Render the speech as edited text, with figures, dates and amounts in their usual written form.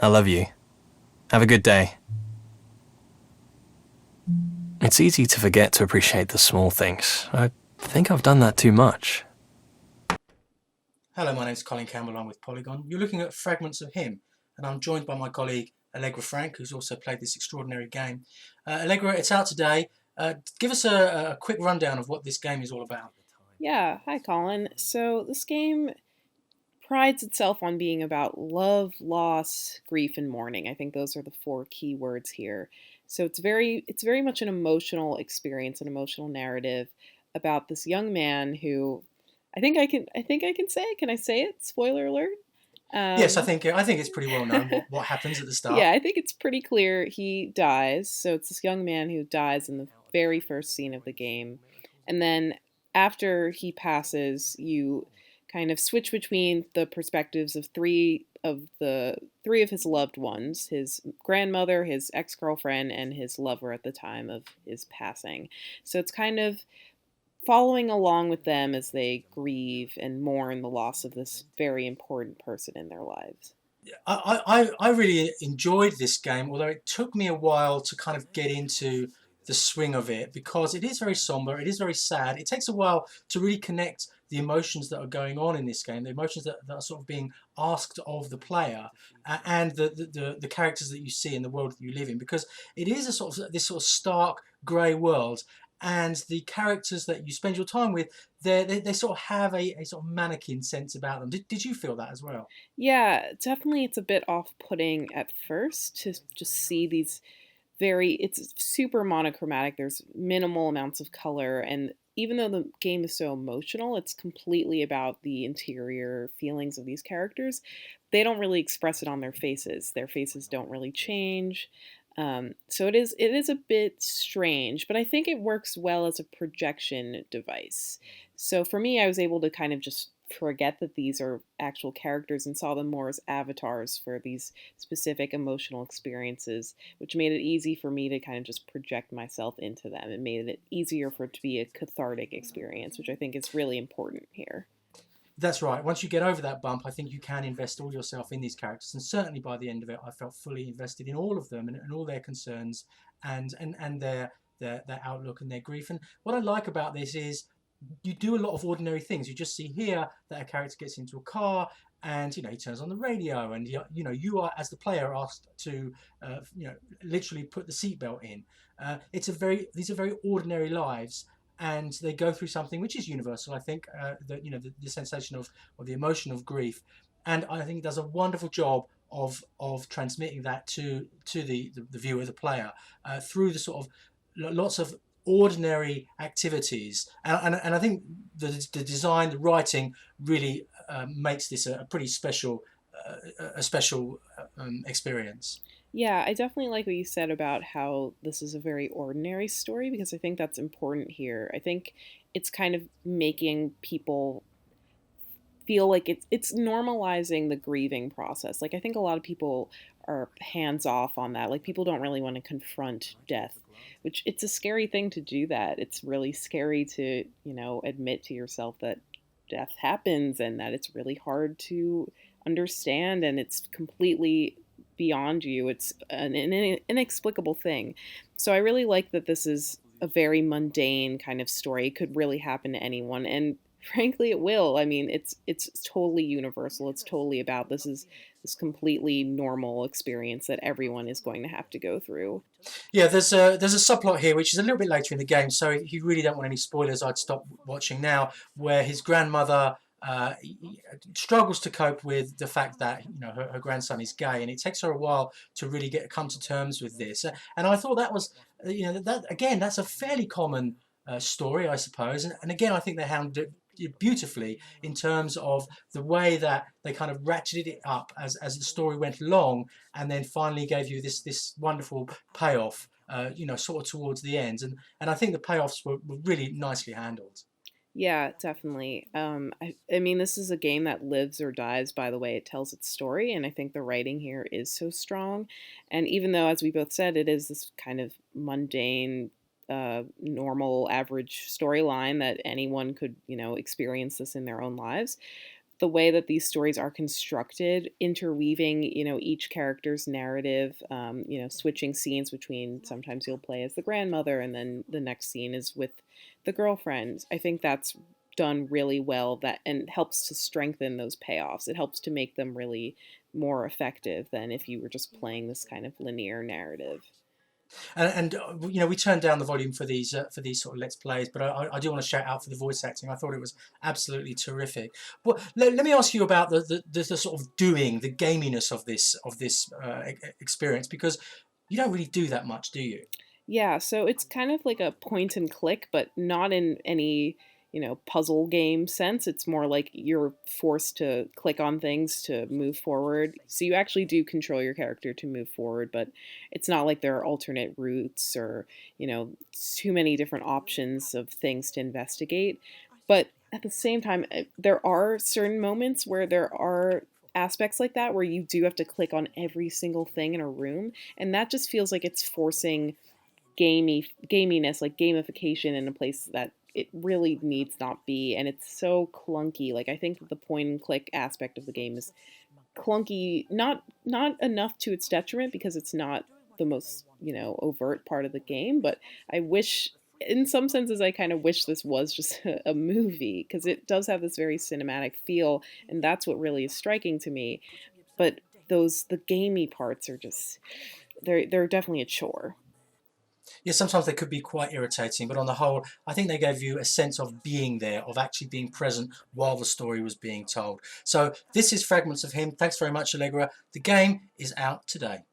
I love you. Have a good day. It's easy to forget to appreciate the small things. I think I've done that too much. Hello, my name is Colin Campbell. I'm with Polygon. You're looking at Fragments of Him, and I'm joined by my colleague Allegra Frank, who's also played this extraordinary game. Allegra, it's out today. Give us a quick rundown of what this game is all about. Yeah, hi Colin. So this game prides itself on being about love, loss, grief, and mourning. I think those are the four key words here. So it's very much an emotional experience, an emotional narrative about this young man who I think I can say it. Can I say it? Spoiler alert. Yes, I Um, think I think it's pretty well known what happens at the start. yeah, I think it's pretty clear he dies. So it's this young man who dies in the very first scene of the game. And then after he passes, you kind of switch between the perspectives of three of his loved ones, his grandmother, his ex-girlfriend, and his lover at the time of his passing. So it's kind of following along with them as they grieve and mourn the loss of this very important person in their lives. I really enjoyed this game, although it took me a while to kind of get into the swing of it because it is very somber, it is very sad. It takes a while to really connect the emotions that are going on in this game, the emotions that are sort of being asked of the player, and the characters that you see in the world that you live in, because it is a sort of this sort of stark grey world. And the characters that you spend your time with, they sort of have a sort of mannequin sense about them. Did you feel that as well? Yeah, definitely it's a bit off-putting at first to just see these it's super monochromatic. There's minimal amounts of color, and even though the game is so emotional, it's completely about the interior feelings of these characters. They don't really express it on their faces. Their faces don't really change. So it is a bit strange, but I think it works well as a projection device. So for me, I was able to kind of just forget that these are actual characters and saw them more as avatars for these specific emotional experiences, which made it easy for me to kind of just project myself into them. It made it easier for it to be a cathartic experience, which I think is really important here. That's right. Once you get over that bump, I think you can invest all yourself in these characters, and certainly by the end of it, I felt fully invested in all of them and all their concerns and their outlook and their grief. And what I like about this is you do a lot of ordinary things. You just see here that a character gets into a car and he turns on the radio and you are as the player asked to literally put the seatbelt in. It's a very These are very ordinary lives, and they go through something which is universal. I think the sensation of or the emotion of grief, and I think it does a wonderful job of transmitting that to the viewer, the player, through the sort of lots of ordinary activities, and I think the design, the writing really makes this a pretty special a special experience. Yeah, I definitely like what you said about how this is a very ordinary story because I think that's important here. I think it's kind of making people feel like it's normalizing the grieving process. Like I think a lot of people are hands off on that. Like people don't really want to confront death, which it's a scary thing to do that. It's really scary to, admit to yourself that death happens and that it's really hard to understand and it's completely beyond you. It's an inexplicable thing. So I really like that this is a very mundane kind of story. It could really happen to anyone, and frankly it will. I mean, it's totally universal. It's totally about this completely normal experience that everyone is going to have to go through. Yeah, there's a subplot here which is a little bit later in the game, so if you really don't want any spoilers, I'd stop watching now. Where his grandmother struggles to cope with the fact that her grandson is gay, and it takes her a while to really come to terms with this. And I thought that was that again, that's a fairly common story, I suppose. And again, I think they handled it beautifully in terms of the way that they kind of ratcheted it up as the story went along, and then finally gave you this wonderful payoff. Sort of towards the end, and I think the payoffs were really nicely handled. Yeah, definitely. I mean, this is a game that lives or dies by the way it tells its story, and I think the writing here is so strong. And even though, as we both said, it is this kind of mundane, normal, average storyline that anyone could, experience this in their own lives, the way that these stories are constructed, interweaving, each character's narrative, switching scenes between, sometimes you'll play as the grandmother and then the next scene is with the girlfriend. I think that's done really well, that and helps to strengthen those payoffs. It helps to make them really more effective than if you were just playing this kind of linear narrative. And we turned down the volume for these sort of let's plays, but I do want to shout out for the voice acting. I thought it was absolutely terrific. Well, let me ask you about the sort of doing, the gaminess of this experience, because you don't really do that much, do you? Yeah, so it's kind of like a point and click, but not in any, puzzle game sense. It's more like you're forced to click on things to move forward. So you actually do control your character to move forward, but it's not like there are alternate routes or, too many different options of things to investigate. But at the same time, there are certain moments where there are aspects like that where you do have to click on every single thing in a room, and that just feels like it's forcing gaminess, like gamification, in a place that it really needs not be, and it's so clunky. Like, I think the point and click aspect of the game is clunky, not enough to its detriment because it's not the most, overt part of the game, but I wish, in some senses, I kind of wish this was just a movie, because it does have this very cinematic feel, and that's what really is striking to me. But the gamey parts are just, they're definitely a chore. Yeah, sometimes they could be quite irritating, but on the whole, I think they gave you a sense of being there, of actually being present while the story was being told. So this is Fragments of Him. Thanks very much, Allegra. The game is out today.